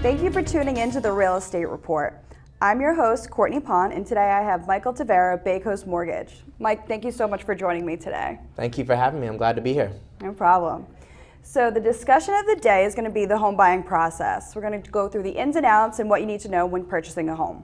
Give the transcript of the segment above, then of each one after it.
Thank you for tuning in to the Real Estate Report. I'm your host, Courtney Pond, and today I have Michael Tavera, Bay Coast Mortgage. Mike, thank you so much for joining me today. Thank you for having me. I'm glad to be here. No problem. So the discussion of the day is going to be the home buying process. We're going to go through the ins and outs and what you need to know when purchasing a home.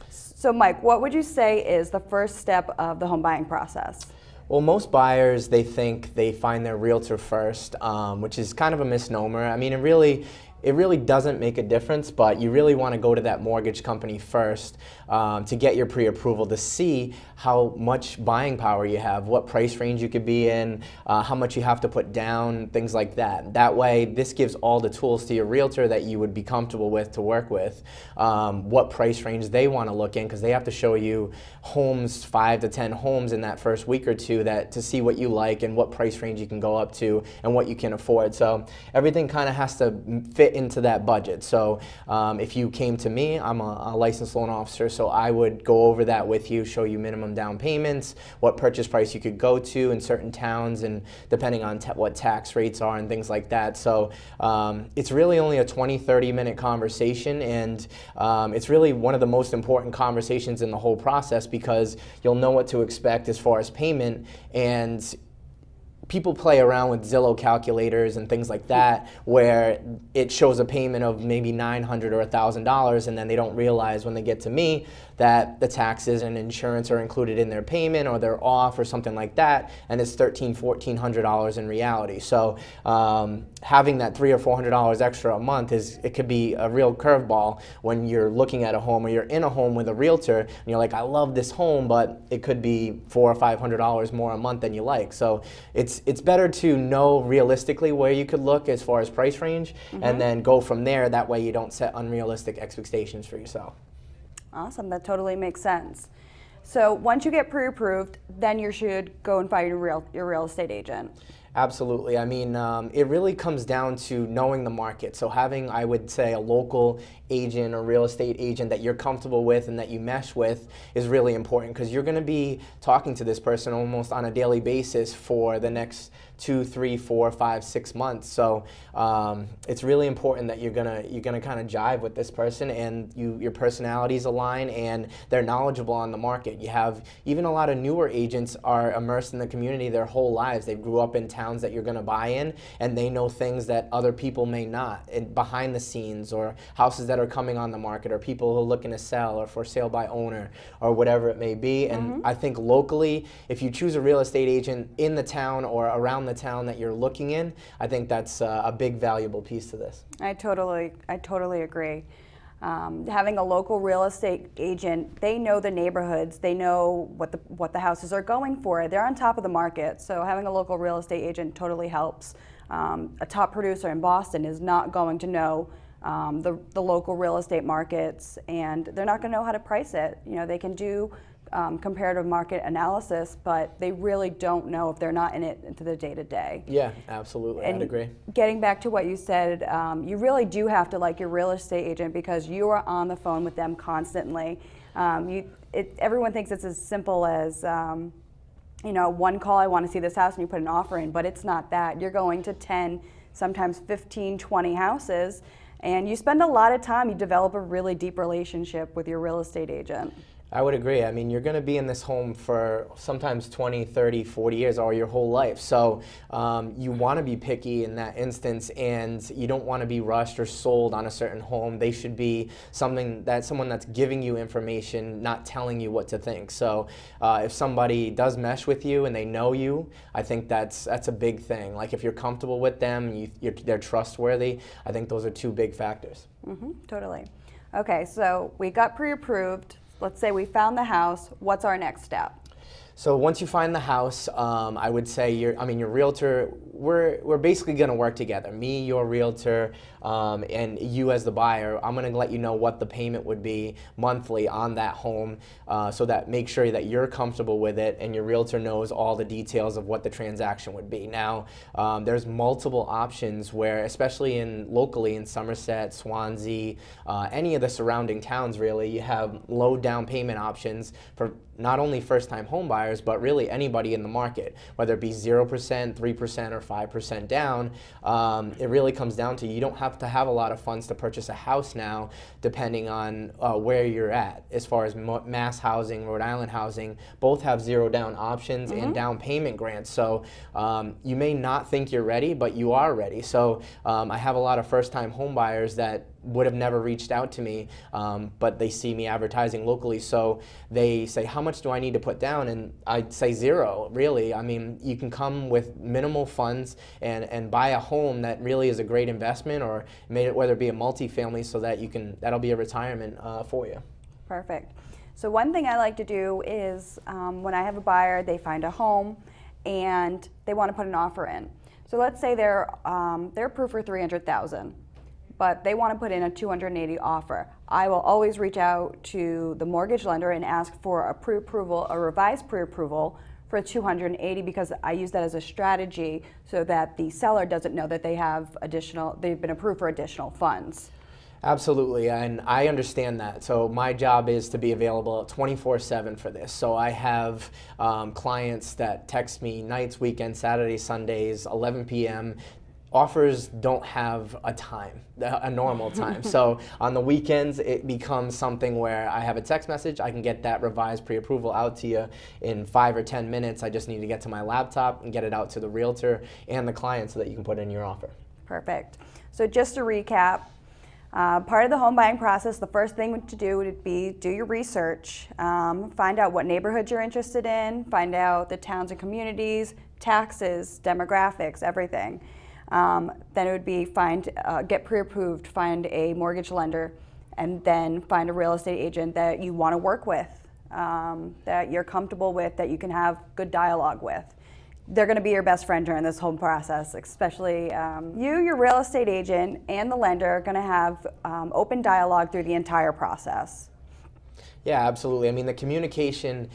So Mike, what would you say is the first step of the home buying process? Well, most buyers, they think they find their realtor first, which is kind of a misnomer. I mean, it really doesn't make a difference, but you really want to go to that mortgage company first to get your pre-approval to see how much buying power you have, what price range you could be in, how much you have to put down, things like that. That way, this gives all the tools to your realtor that you would be comfortable with to work with, what price range they want to look in, because they have to show you homes, 5 to 10 homes in that first week or two to see what you like and what price range you can go up to and what you can afford. So everything kind of has to fit into that budget. So if you came to me, I'm a licensed loan officer, so I would go over that with you, show you minimum down payments, what purchase price you could go to in certain towns, and depending on what tax rates are and things like that. So it's really only a 20-30 minute conversation, and it's really one of the most important conversations in the whole process, because you'll know what to expect as far as payment. And people play around with Zillow calculators and things like that, where it shows a payment of maybe $900 or $1,000, and then they don't realize when they get to me that the taxes and insurance are included in their payment, or they're off or something like that, and it's $1,300, $1,400 in reality. So having that $300 or $400 extra a month it could be a real curveball when you're looking at a home, or you're in a home with a realtor and you're like, I love this home, but it could be $400 or $500 more a month than you like. So it's better to know realistically where you could look as far as price range, and then go from there. That way you don't set unrealistic expectations for yourself. Awesome, that totally makes sense. So once you get pre-approved, then you should go and find your real estate agent. Absolutely. I mean, it really comes down to knowing the market. So having, I would say, a local agent or real estate agent that you're comfortable with and that you mesh with is really important, because you're going to be talking to this person almost on a daily basis for the next 2, 3, 4, 5, 6 months. So it's really important that you're gonna kind of jive with this person, and your personalities align, and they're knowledgeable on the market. You have even a lot of newer agents are immersed in the community their whole lives. They grew up in towns that you're going to buy in, and they know things that other people may not, behind the scenes, or houses that are coming on the market, or people who are looking to sell, or for sale by owner, or whatever it may be. And I think locally, if you choose a real estate agent in the town or around the town that you're looking in, I think that's a big valuable piece to this. I totally agree. Having a local real estate agent, they know the neighborhoods, they know what the houses are going for. They're on top of the market, so having a local real estate agent totally helps. A top producer in Boston is not going to know the local real estate markets, and they're not going to know how to price it. You know, they can do comparative market analysis, but they really don't know if they're not in it into the day-to-day. Yeah, absolutely. I'd agree. Getting back to what you said, you really do have to like your real estate agent, because you are on the phone with them constantly. Everyone thinks it's as simple as one call, I want to see this house, and you put an offer in, but it's not that. You're going to 10, sometimes 15, 20 houses, and you spend a lot of time. You develop a really deep relationship with your real estate agent. I would agree. I mean, you're going to be in this home for sometimes 20, 30, 40 years, or your whole life. So you want to be picky in that instance, and you don't want to be rushed or sold on a certain home. They should be someone that's giving you information, not telling you what to think. So if somebody does mesh with you and they know you, I think that's a big thing. Like if you're comfortable with them, they're trustworthy, I think those are two big factors. Totally. Okay, so we got pre-approved. Let's say we found the house. What's our next step? So once you find the house, I would say your realtor, we're basically going to work together. Me, your realtor, and you as the buyer. I'm going to let you know what the payment would be monthly on that home, so that make sure that you're comfortable with it, and your realtor knows all the details of what the transaction would be. Now, there's multiple options where, especially locally in Somerset, Swansea, any of the surrounding towns, really, you have low down payment options for not only first-time home buyers, but really anybody in the market, whether it be 0%, 3%, or 5% down. It really comes down to you don't have have to have a lot of funds to purchase a house now, depending on where you're at. As far as Mass Housing, Rhode Island Housing, both have zero down options and down payment grants. So you may not think you're ready, but you are ready. So I have a lot of first-time home buyers that would have never reached out to me, but they see me advertising locally, so they say, how much do I need to put down? And I'd say zero, really. I mean, you can come with minimal funds and buy a home that really is a great investment, or whether it be a multifamily, so that that'll be a retirement for you. Perfect. So one thing I like to do is when I have a buyer, they find a home and they want to put an offer in. So let's say they're approved for $300,000. But they want to put in a $280,000 offer. I will always reach out to the mortgage lender and ask for a pre-approval, a revised pre-approval for $280,000, because I use that as a strategy so that the seller doesn't know that they've been approved for additional funds. Absolutely, and I understand that. So my job is to be available 24/7 for this. So I have clients that text me nights, weekends, Saturdays, Sundays, 11 p.m. Offers don't have a normal time. So on the weekends, it becomes something where I have a text message. I can get that revised pre-approval out to you in 5 or 10 minutes. I just need to get to my laptop and get it out to the realtor and the client so that you can put in your offer. Perfect. So just to recap, part of the home buying process, the first thing to do would be do your research, find out what neighborhoods you're interested in, find out the towns and communities, taxes, demographics, everything. Then it would be get pre-approved, find a mortgage lender, and then find a real estate agent that you want to work with, that you're comfortable with, that you can have good dialogue with. They're going to be your best friend during this whole process, especially your real estate agent, and the lender are going to have open dialogue through the entire process. Yeah, absolutely. I mean, the communication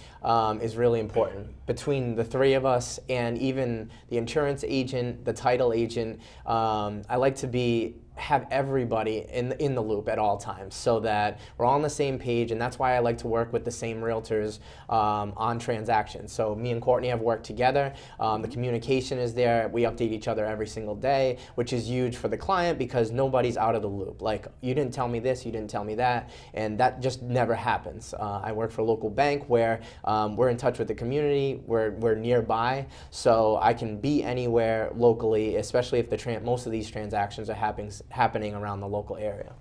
is really important between the three of us, and even the insurance agent, the title agent. I like to have everybody in the loop at all times, so that we're all on the same page, and that's why I like to work with the same realtors on transactions. So me and Courtney have worked together. The communication is there. We update each other every single day, which is huge for the client, because nobody's out of the loop. Like, you didn't tell me this, you didn't tell me that, and that just never happens. I work for a local bank where we're in touch with the community. We're nearby, so I can be anywhere locally, especially if most of these transactions are happening around the local area.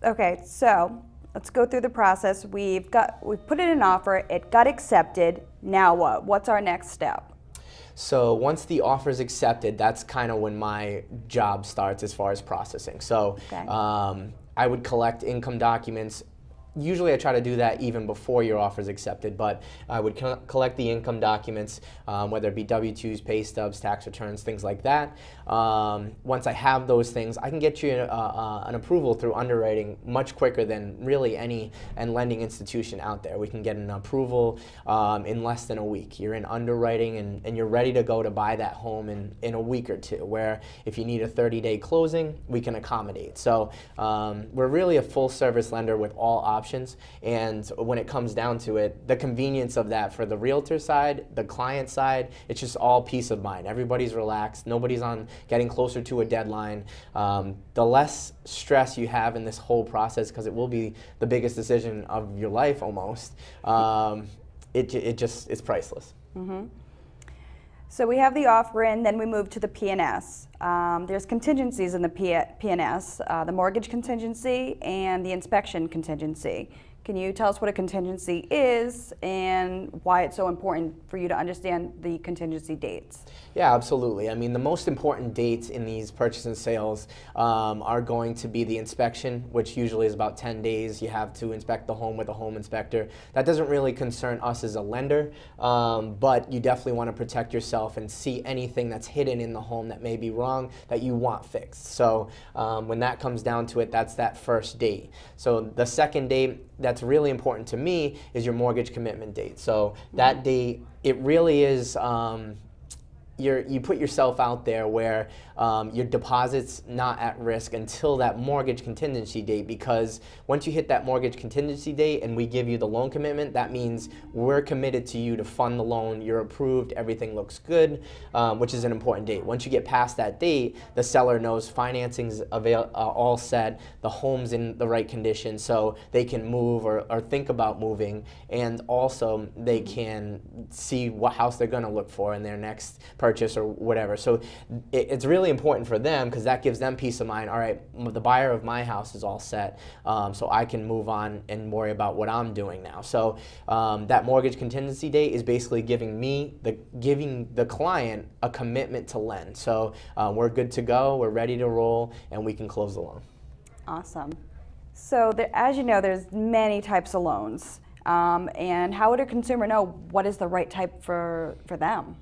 Okay, so let's go through the process. We've put in an offer, it got accepted. Now what? What's our next step? So once the offer is accepted, that's kind of when my job starts as far as processing. So Okay. I would collect income documents. Usually I try to do that even before your offer is accepted, but I would collect the income documents, whether it be W-2s, pay stubs, tax returns, things like that. Once I have those things, I can get you an approval through underwriting much quicker than really any lending institution out there. We can get an approval in less than a week. You're in underwriting and you're ready to go to buy that home in a week or two, where if you need a 30-day closing, we can accommodate. So we're really a full-service lender with all options. And when it comes down to it, the convenience of that for the realtor side, the client side, it's just all peace of mind. Everybody's relaxed. Nobody's on getting closer to a deadline. The less stress you have in this whole process, because it will be the biggest decision of your life almost, it's priceless. Mm-hmm. So we have the offer in, then we move to the P&S. There's contingencies in the P&S, the mortgage contingency and the inspection contingency. Can you tell us what a contingency is and why it's so important for you to understand the contingency dates? Yeah, absolutely. I mean, the most important dates in these purchase and sales are going to be the inspection, which usually is about 10 days. You have to inspect the home with a home inspector. That doesn't really concern us as a lender, but you definitely want to protect yourself and see anything that's hidden in the home that may be wrong that you want fixed. So when that comes down to it, that's that first date. So the second date that's really important to me is your mortgage commitment date. So that date, it really is you put yourself out there where your deposit's not at risk until that mortgage contingency date, because once you hit that mortgage contingency date and we give you the loan commitment, that means we're committed to you to fund the loan, you're approved, everything looks good, which is an important date. Once you get past that date, the seller knows financing's all set, the home's in the right condition, so they can move or think about moving, and also they can see what house they're going to look for in their next purchase or whatever. So it's really important for them, because that gives them peace of mind. All right, the buyer of my house is all set, so I can move on and worry about what I'm doing now. So that mortgage contingency date is basically giving the client a commitment to lend. So we're good to go, we're ready to roll, and we can close the loan. Awesome. So as you know, there's many types of loans. And how would a consumer know what is the right type for them?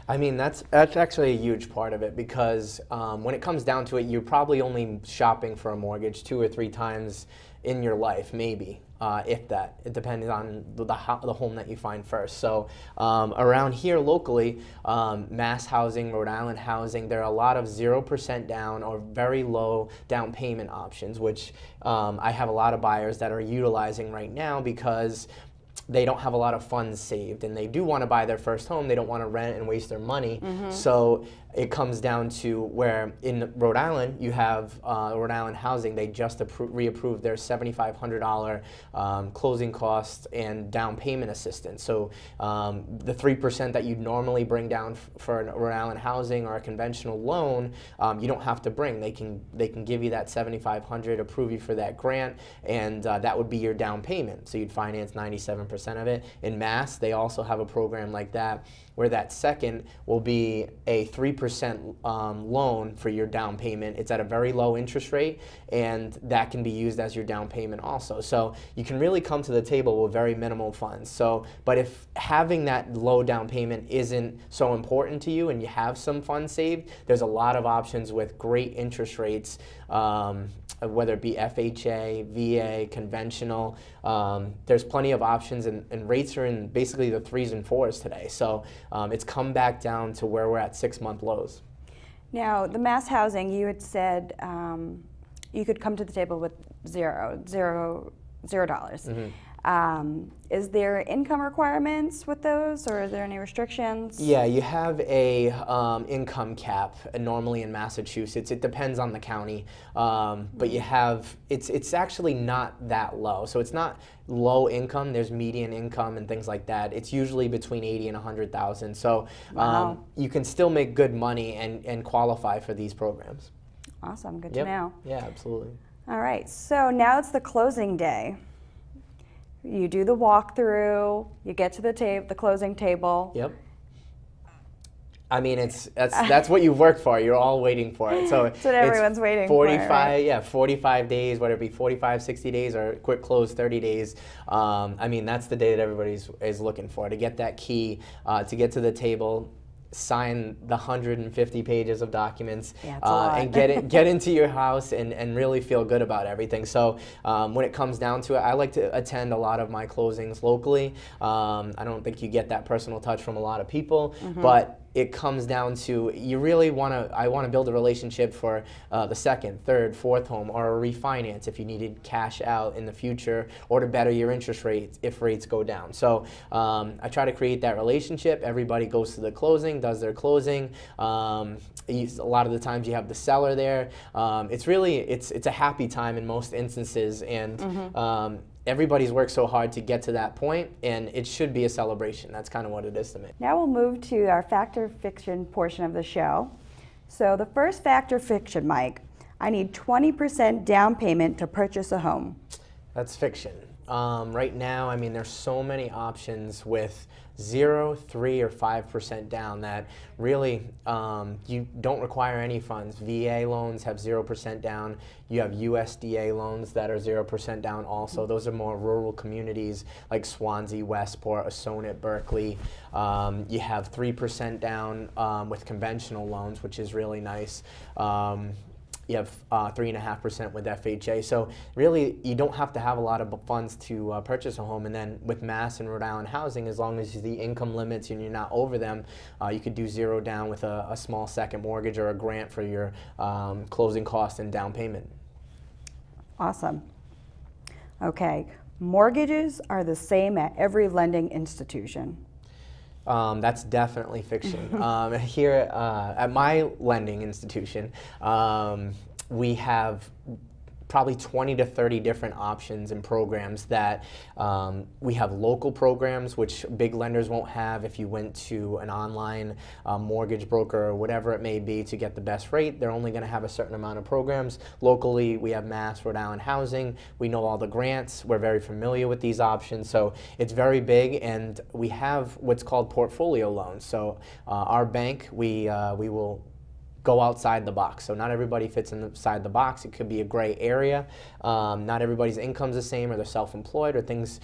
I mean, that's actually a huge part of it, because when it comes down to it, you're probably only shopping for a mortgage 2 or 3 times in your life, maybe, if that. It depends on the home that you find first. So around here locally, Mass Housing, Rhode Island Housing, there are a lot of 0% down or very low down payment options, which I have a lot of buyers that are utilizing right now, because they don't have a lot of funds saved and they do want to buy their first home. They don't want to rent and waste their money. So it comes down to where in Rhode Island, you have Rhode Island Housing. They just reapproved their $7,500 closing costs and down payment assistance. So the 3% that you'd normally bring down for a Rhode Island Housing or a conventional loan, you don't have to bring. They can give you that $7,500, approve you for that grant, and that would be your down payment. So you'd finance 97% of it. In Mass, they also have a program like that, where that second will be a 3% loan for your down payment. It's at a very low interest rate, and that can be used as your down payment also. So you can really come to the table with very minimal funds. So, but if having that low down payment isn't so important to you and you have some funds saved, there's a lot of options with great interest rates, whether it be FHA, VA, conventional. There's plenty of options, and rates are in basically the 3s and 4s today. So it's come back down to where we're at 6-month lows. Now, the Mass Housing, you had said you could come to the table with $0. Is there income requirements with those, or are there any restrictions? Yeah, you have a income cap normally in Massachusetts. It depends on the county, but you have it's actually not that low. So it's not low income. There's median income and things like that. It's usually between 80 and 100,000. So Wow. you can still make good money and qualify for these programs. Awesome, good to know. Yeah, absolutely. All right, so now it's the closing day. You do the walkthrough, you get to the closing table. Yep. I mean, that's what you've worked for. You're all waiting for it. So That's what everyone's waiting for, 45, right? Yeah, 45 days, whether it be 45, 60 days, or quick close 30 days. I mean, that's the day that everybody is looking for, to get that key, to get to the table, sign the 150 pages of documents, Yeah, it's a lot. and get into your house and really feel good about everything. So when it comes down to it, I like to attend a lot of my closings locally. I don't think you get that personal touch from a lot of people, but it comes down to you really I want to build a relationship for the second, third, fourth home, or a refinance if you needed cash out in the future, or to better your interest rates if rates go down. So I try to create that relationship. Everybody goes to the closing, does their closing. A lot of the times you have the seller there. It's a happy time in most instances, and everybody's worked so hard to get to that point, and it should be a celebration. That's kind of what it is to me. Now we'll move to our fact or fiction portion of the show. So the first fact or fiction, Mike, I need 20% down payment to purchase a home. That's fiction. Right now, I mean, there's so many options with 0, 3, or 5% down that really you don't require any funds. VA loans have 0% down. You have USDA loans that are 0% down also. Those are more rural communities like Swansea, Westport, Assonet, Berkeley. You have 3% down with conventional loans, which is really nice. you have 3.5% with FHA. So really, you don't have to have a lot of funds to purchase a home. And then with Mass and Rhode Island Housing, as long as the income limits and you're not over them, you could do 0 down with a small second mortgage or a grant for your closing costs and down payment. Awesome. Okay, mortgages are the same at every lending institution. That's definitely fiction. Here at my lending institution, we have probably 20 to 30 different options and programs that we have local programs, which big lenders won't have. If you went to an online mortgage broker or whatever it may be to get the best rate, they're only going to have a certain amount of programs. Locally, we have Mass, Rhode Island Housing. We know all the grants. We're very familiar with these options. So it's very big, and we have what's called portfolio loans. So our bank, we will go outside the box. So not everybody fits inside the box. It could be a gray area. Not everybody's income's the same, or they're self-employed, or things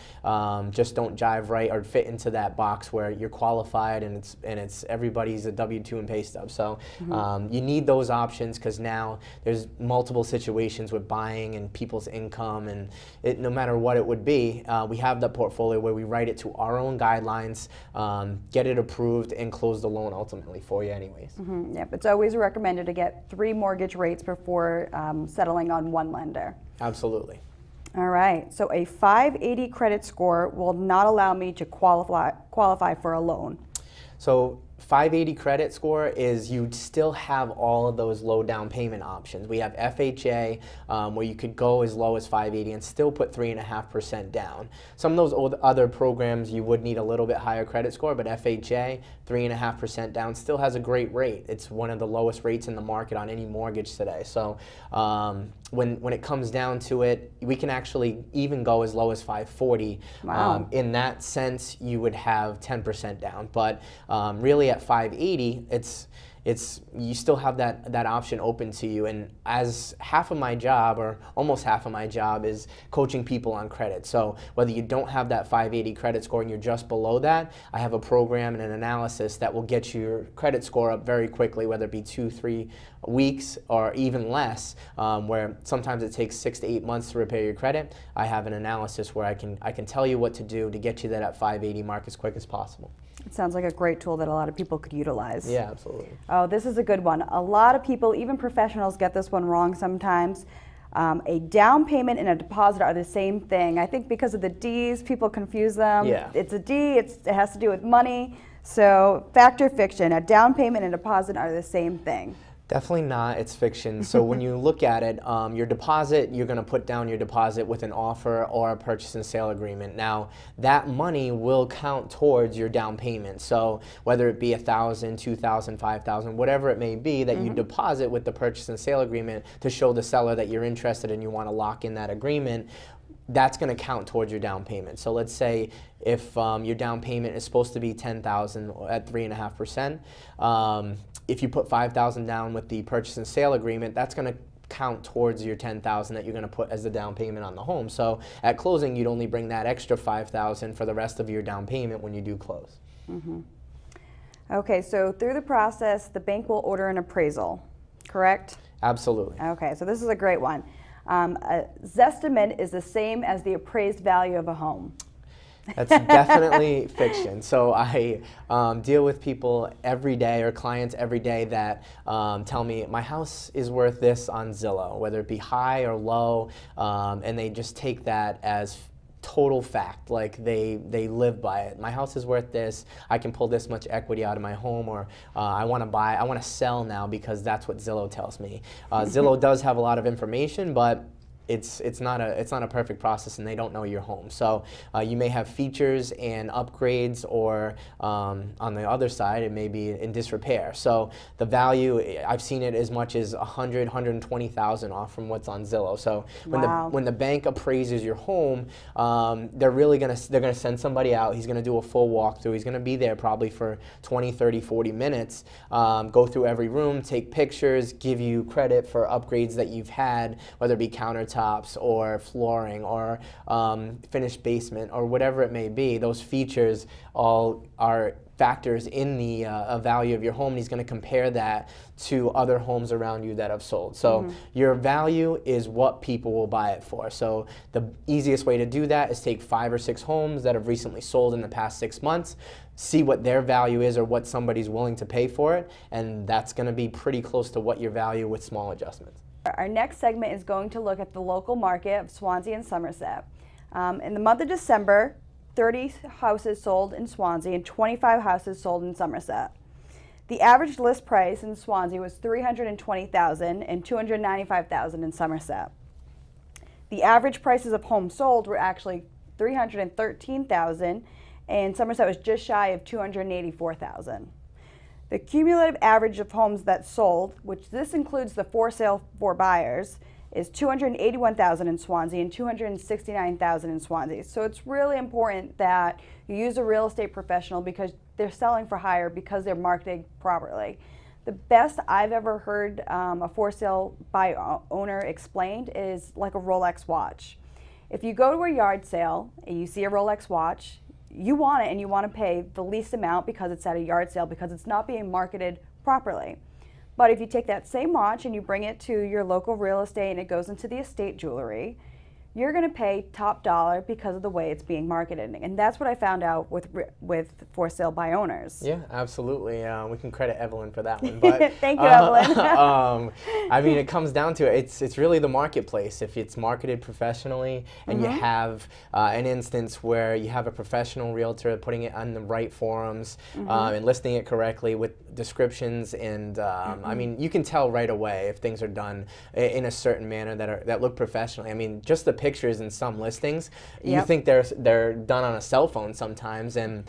just don't jive right or fit into that box where you're qualified and it's everybody's a W-2 and pay stub. So you need those options, because now there's multiple situations with buying and people's income, and no matter what it would be, we have the portfolio where we write it to our own guidelines, get it approved, and close the loan ultimately for you anyways. Yep, it's always recommended to get 3 mortgage rates before settling on one lender. Absolutely. All right, so a 580 credit score will not allow me to qualify for a loan. So 580 credit score is you'd still have all of those low down payment options. We have FHA, where you could go as low as 580 and still put 3.5% down. Some of those other programs you would need a little bit higher credit score, but FHA, 3.5% down, still has a great rate. It's one of the lowest rates in the market on any mortgage today. So when it comes down to it, we can actually even go as low as 540. Wow. In that sense, you would have 10% down. But really at 580, you still have that option open to you. And as half of my job, or almost half of my job, is coaching people on credit. So whether you don't have that 580 credit score and you're just below that, I have a program and an analysis that will get your credit score up very quickly, whether it be 2-3 weeks or even less, where sometimes it takes 6 to 8 months to repair your credit. I have an analysis where I can tell you what to do to get you that at 580 mark as quick as possible. It sounds like a great tool that a lot of people could utilize. Yeah, absolutely. Oh, this is a good one. A lot of people, even professionals, get this one wrong sometimes. A down payment and a deposit are the same thing. I think because of the D's, people confuse them. Yeah. It's a D, it has to do with money. So fact or fiction, a down payment and a deposit are the same thing. Definitely not. It's fiction. So when you look at it, your deposit, you're going to put down your deposit with an offer or a purchase and sale agreement. Now, that money will count towards your down payment. So whether it be $1,000, $2,000, $5,000, whatever it may be that you deposit with the purchase and sale agreement to show the seller that you're interested and you want to lock in that agreement, that's going to count towards your down payment. So let's say if your down payment is supposed to be $10,000 at 3.5%, if you put $5,000 down with the purchase and sale agreement, that's going to count towards your $10,000 that you're going to put as the down payment on the home. So at closing, you'd only bring that extra $5,000 for the rest of your down payment when you do close. Okay, so through the process, the bank will order an appraisal, correct? Absolutely. Okay, so this is a great one. A Zestimate is the same as the appraised value of a home. That's definitely fiction. So I deal with people every day, or clients every day, that tell me my house is worth this on Zillow, whether it be high or low, and they just take that as total fact, like they live by it. My house is worth this. I can pull this much equity out of my home, or I want to sell now because that's what Zillow tells me. Zillow does have a lot of information, but it's not a perfect process, and they don't know your home. So you may have features and upgrades, or on the other side, it may be in disrepair. So the value, I've seen it as much as $100,000, $120,000 off from what's on Zillow. So when the bank appraises your home, they're gonna send somebody out. He's gonna do a full walkthrough. He's gonna be there probably for 20, 30, 40 minutes, go through every room, take pictures, give you credit for upgrades that you've had, whether it be countertop, countertops or flooring or finished basement or whatever it may be. Those features all are factors in the value of your home, and he's going to compare that to other homes around you that have sold. So your value is what people will buy it for. So the easiest way to do that is take 5 or 6 homes that have recently sold in the past 6 months, see what their value is or what somebody's willing to pay for it, and that's going to be pretty close to what your value with small adjustments. Our next segment is going to look at the local market of Swansea and Somerset. In the month of December, 30 houses sold in Swansea and 25 houses sold in Somerset. The average list price in Swansea was $320,000 and $295,000 in Somerset. The average prices of homes sold were actually $313,000, and Somerset was just shy of $284,000. The cumulative average of homes that sold, which this includes the for sale for buyers, is $281,000 in Swansea and $269,000 in Swansea. So it's really important that you use a real estate professional because they're selling for higher because they're marketing properly. The best I've ever heard a for sale by owner explained is like a Rolex watch. If you go to a yard sale and you see a Rolex watch, you want it and you want to pay the least amount because it's at a yard sale because it's not being marketed properly. But if you take that same watch and you bring it to your local real estate and it goes into the estate jewelry, you're going to pay top dollar because of the way it's being marketed. And that's what I found out with for sale by owners. Yeah, absolutely. We can credit Evelyn for that one. But, Thank you, Evelyn. I mean, it comes down to it's really the marketplace. If it's marketed professionally and you have an instance where you have a professional realtor putting it on the right forums and listing it correctly with descriptions and I mean, you can tell right away if things are done in a certain manner that look professionally. I mean, just the pictures in some listings, you think they're done on a cell phone sometimes, and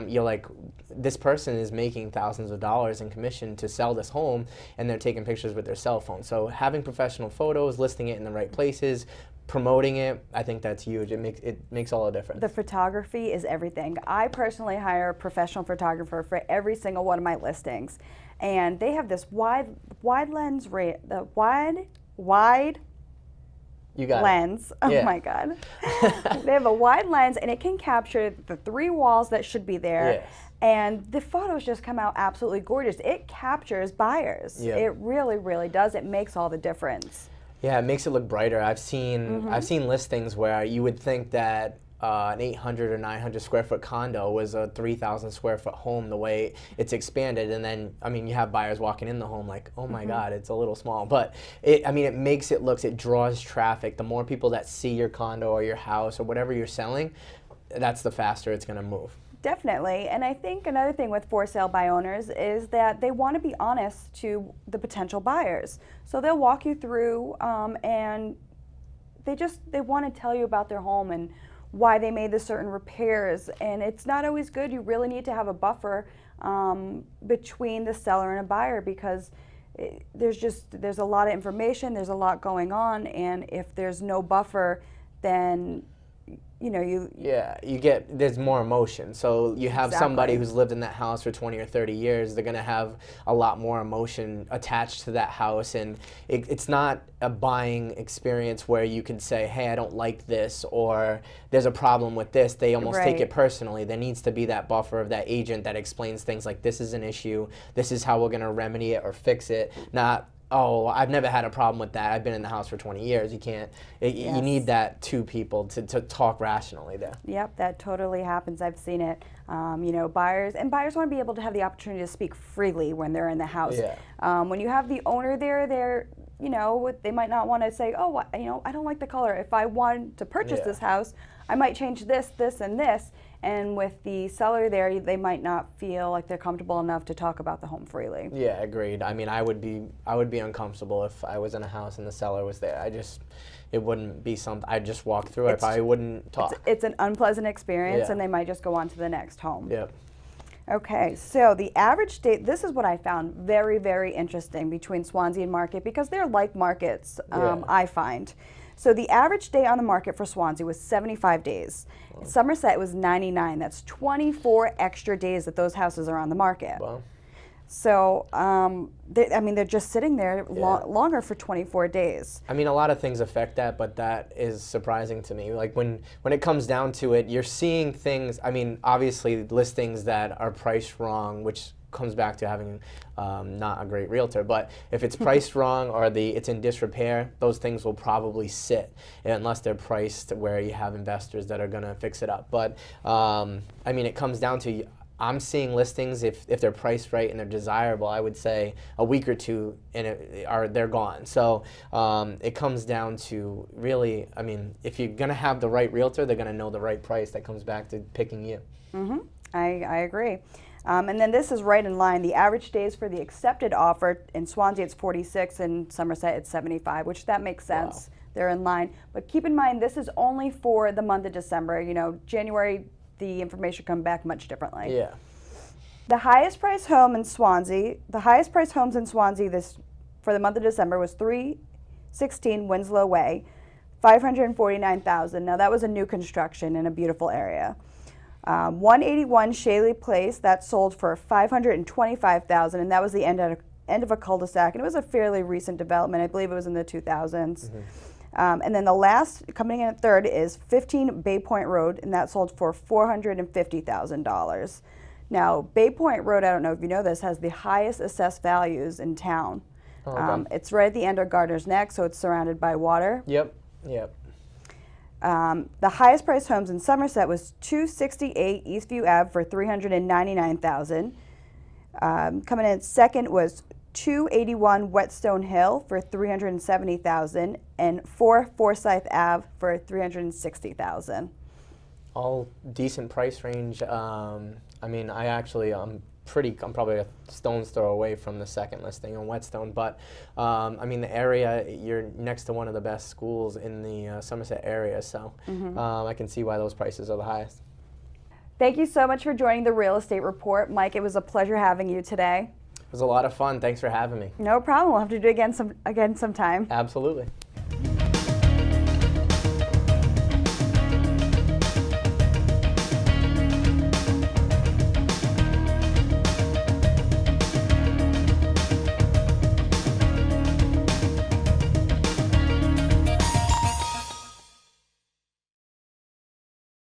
you're like, this person is making thousands of dollars in commission to sell this home, and they're taking pictures with their cell phone. So having professional photos, listing it in the right places, promoting it, I think that's huge. It makes all the difference. The photography is everything. I personally hire a professional photographer for every single one of my listings, and they have this wide lens You got lens. it. Oh Yeah. my God. They have a wide lens and it can capture the 3 walls that should be there. Yes. And the photos just come out absolutely gorgeous. It captures buyers. Yeah. It really, really does. It makes all the difference. Yeah, it makes it look brighter. I've seen listings where you would think that an 800 or 900 square foot condo was a 3,000 square foot home the way it's expanded, and then I mean you have buyers walking in the home like, oh my God, it's a little small, but it draws traffic. The more people that see your condo or your house or whatever you're selling, that's the faster it's going to move. Definitely. And I think another thing with for sale by owners is that they want to be honest to the potential buyers. So they'll walk you through and they want to tell you about their home and why they made the certain repairs. And it's not always good. You really need to have a buffer between the seller and a buyer because there's a lot of information, there's a lot going on, and if there's no buffer, then there's more emotion. So you have somebody who's lived in that house for 20 or 30 years, they're going to have a lot more emotion attached to that house, and it's not a buying experience where you can say, hey, I don't like this, or there's a problem with this. They almost take it personally. There needs to be that buffer of that agent that explains things like, this is an issue, this is how we're going to remedy it or fix it, not, oh, I've never had a problem with that, I've been in the house for 20 years. You can't, you need that 2 people to talk rationally there. Yep, that totally happens. I've seen it. Buyers want to be able to have the opportunity to speak freely when they're in the house. Yeah. When you have the owner there, they might not want to say, oh, I don't like the color. If I want to purchase this house, I might change this, this, and this. And with the seller there, they might not feel like they're comfortable enough to talk about the home freely. Yeah, agreed. I mean, I would be uncomfortable if I was in a house and the seller was there. It wouldn't be something, I'd just walk through it. I wouldn't talk. It's an unpleasant experience, and they might just go on to the next home. Yep. Okay, so the average date, this is what I found very, very interesting between Swansea and Market because they're like markets, I find. So the average day on the market for Swansea was 75 days. Wow. Somerset was 99. That's 24 extra days that those houses are on the market. Wow. So, I mean, they're just sitting there Yeah. longer for 24 days. I mean, a lot of things affect that, but that is surprising to me. Like when it comes down to it, you're seeing things. I mean, obviously listings that are priced wrong, which comes back to having not a great realtor. But if it's priced wrong or it's in disrepair, those things will probably sit unless they're priced where you have investors that are going to fix it up. But I mean, it comes down to. I'm seeing listings if they're priced right and they're desirable. I would say a week or two and they're gone. So it comes down to really. I mean, if you're gonna have the right realtor, they're gonna know the right price. That comes back to picking you. I agree. And then this is right in line. The average days for the accepted offer in Swansea it's 46, and Somerset it's 75, which that makes sense. Wow. They're in line. But keep in mind, this is only for the month of December. You know, January, the information come back much differently. Yeah. The highest priced home in Swansea, the highest priced homes in Swansea this for the month of December was 316 Winslow Way, 549,000. Now that was a new construction in a beautiful area. 181 Shaley Place, that sold for 525,000, and that was the end of a cul-de-sac, and it was a fairly recent development. I believe it was in the 2000s. And then the last, coming in at third, is 15 Bay Point Road, and that sold for $450,000. Now, Bay Point Road, I don't know if you know this, has the highest assessed values in town. Oh, okay. It's right at the end of Gardner's Neck, so it's surrounded by water. Yep. The highest priced homes in Somerset was 268 Eastview Ave for $399,000. Coming in second was 281 Whetstone Hill for $370,000 and 4 Forsyth Ave for $360,000. All decent price range. I mean, I'm probably a stone's throw away from the second listing on Whetstone, but I mean, the area, you're next to one of the best schools in the Somerset area, so I can see why those prices are the highest. Thank you so much for joining the Real Estate Report. Mike, it was a pleasure having you today. It was a lot of fun. Thanks for having me. No problem. We'll have to do it again sometime. Absolutely.